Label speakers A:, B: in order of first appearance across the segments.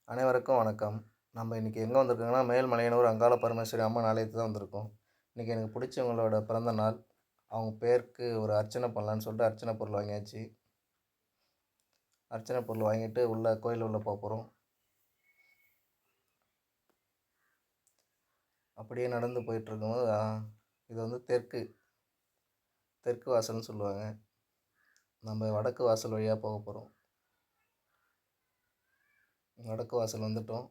A: அனைவருக்கும் வணக்கம். நம்ம இன்றைக்கி எங்கே வந்திருக்கோங்கன்னா, மேல்மலையனூர் அங்காள பரமேஸ்வரி அம்மன் ஆலயத்துக்கு தான் வந்திருக்கோம். இன்றைக்கி எனக்கு பிடிச்சவங்களோட பிறந்த நாள். அவங்க பேருக்கு ஒரு அர்ச்சனை பண்ணலான்னு சொல்லிட்டு அர்ச்சனை பொருள் வாங்கியாச்சு. அர்ச்சனை பொருள் வாங்கிட்டு கோயில் உள்ள போகிறோம். அப்படியே நடந்து போயிட்டுருக்கும்போது இது வந்து தெற்கு வாசல்னு சொல்லுவாங்க. நம்ம வடக்கு வாசல் வழியாக போக போகிறோம். வடக்கு வாசல் வந்துட்டோம்.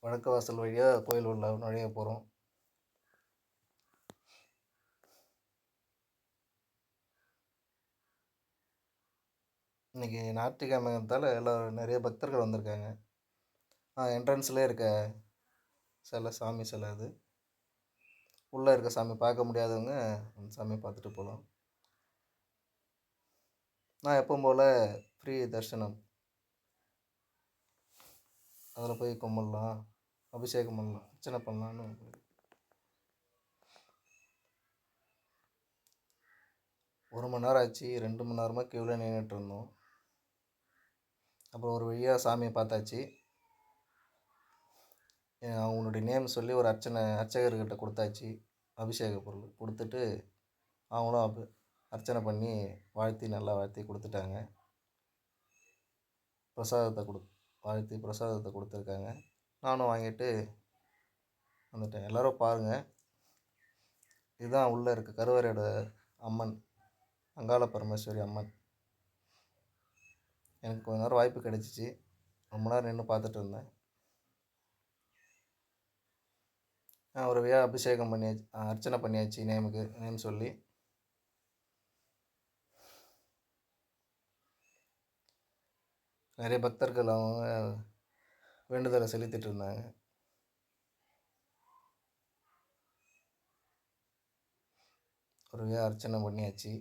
A: வடக்கு வாசல் வழியாக கோயில் உள்ள நுழைய போகிறோம். இன்றைக்கி ஞாயிற்றுக்கிழமைங்கிறதால எல்லோரும் நிறைய பக்தர்கள் வந்திருக்காங்க. என்ட்ரன்ஸ்லேயே இருக்க சாமி சிலை அது. உள்ளே இருக்க சாமி பார்க்க முடியாதவங்க அந்த சாமியை பார்த்துட்டு போகலாம். நான் எப்பவும் போல் ஃப்ரீ தரிசனம், அதில் போய் கும்பிட்லாம், அபிஷேகம் பண்ணலாம், அர்ச்சனை பண்ணலான்னு 1 மணி நேரம் ஆச்சு. 2 மணி நேரமாக க்யூவில் நின்றுட்டு இருந்தோம். அப்புறம் ஒரு வழியாக சாமியை பார்த்தாச்சு. அவங்களுடைய நேம் சொல்லி ஒரு அர்ச்சகர்கிட்ட கொடுத்தாச்சு. அபிஷேக பொருள் கொடுத்துட்டு அவங்களும் அர்ச்சனை பண்ணி நல்லா வாழ்த்தி கொடுத்துட்டாங்க. பிரசாதத்தை கொடுத்துருக்காங்க. நானும் வாங்கிட்டு வந்துட்டேன். எல்லோரும் பாருங்கள். இதுதான் உள்ளே இருக்க கருவறையோட அம்மன், அங்காள பரமேஸ்வரி அம்மன். எனக்கு கொஞ்ச நேரம் வாய்ப்பு கிடைச்சிச்சு. ரொம்ப நேரம் நின்று பார்த்துட்டு இருந்தேன். ஒரு வழியாக அபிஷேகம் பண்ணியாச்சு, அர்ச்சனை பண்ணியாச்சு. நேம் சொல்லி நிறைய பக்தர்கள் அவங்க வேண்டுதலை செலுத்திட்டு இருந்தாங்க. ஒரு வழியாக அர்ச்சனை பண்ணியாச்சு.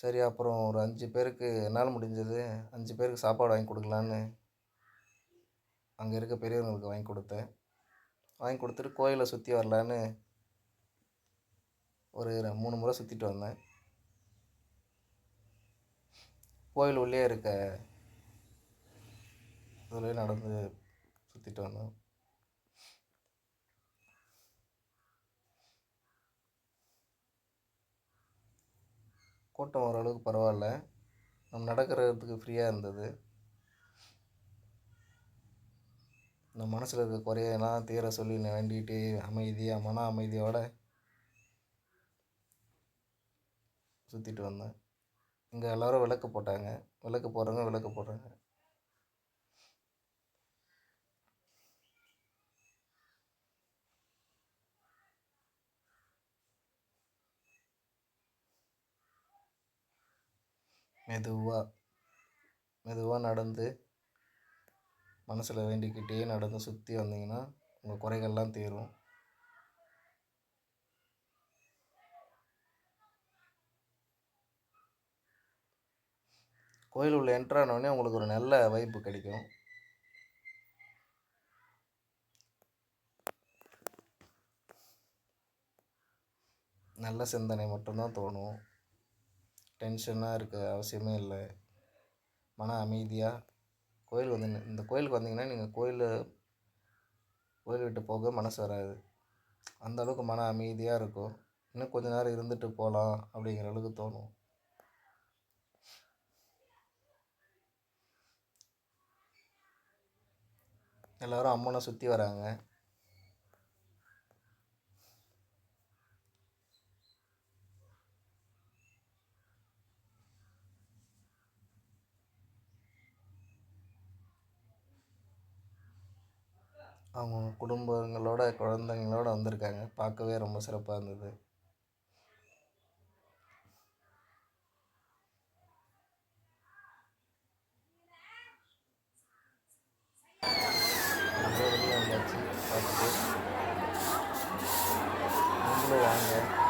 A: சரி, அப்புறம் ஒரு 5 பேருக்கு என்னால் முடிஞ்சது 5 பேருக்கு சாப்பாடு வாங்கி கொடுக்கலான்னு அங்கே இருக்க பெரியவங்களுக்கு வாங்கி கொடுத்தேன். வாங்கி கொடுத்துட்டு கோயிலை சுற்றி வரலான்னு ஒரு 3 முறை சுற்றிட்டு வந்தேன். கோயில் உள்ளே இருக்க இதில் நடந்து சுற்றிட்டு வந்தோம். கூட்டம் ஓரளவுக்கு பரவாயில்ல. நம்ம நடக்கிறதுக்கு ஃப்ரீயாக இருந்தது. நம்ம மனசில் இருக்க குறையெல்லாம் தீர சொல்லி வேண்டிகிட்டு அமைதியாக மன அமைதியோடு சுற்றிட்டு வந்தேன். இங்கே எல்லோரும் விளக்கு போட்டாங்க. விளக்கு போடுறாங்க. மெதுவாக நடந்து மனசில் வேண்டிக்கிட்டே நடந்து சுற்றி வந்தீங்கன்னா உங்கள் குறைகள்லாம் தீரும். கோயில் உள்ள என்ட்ரானோடனே உங்களுக்கு ஒரு நல்ல வைப்பு கிடைக்கும். நல்ல சிந்தனை மட்டும்தான் தோணும். டென்ஷனாக இருக்க அவசியமே இல்லை. மன அமைதியாக இந்த கோயிலுக்கு வந்தீங்கன்னா நீங்கள் கோயில் விட்டு போக மனசு வராது. அந்தளவுக்கு மன அமைதியாக இருக்கும். இன்னும் கொஞ்ச நேரம் இருந்துட்டு போகலாம் அப்படிங்கிற அளவுக்கு தோணும். எல்லோரும் அம்மனை சுற்றி வராங்க. அவங்க குடும்பங்களோட குழந்தைங்களோட வந்திருக்காங்க. பார்க்கவே ரொம்ப சிறப்பாக இருந்தது. வெளியே வந்தாச்சு. பார்த்துட்டு நீங்களும் வாங்க.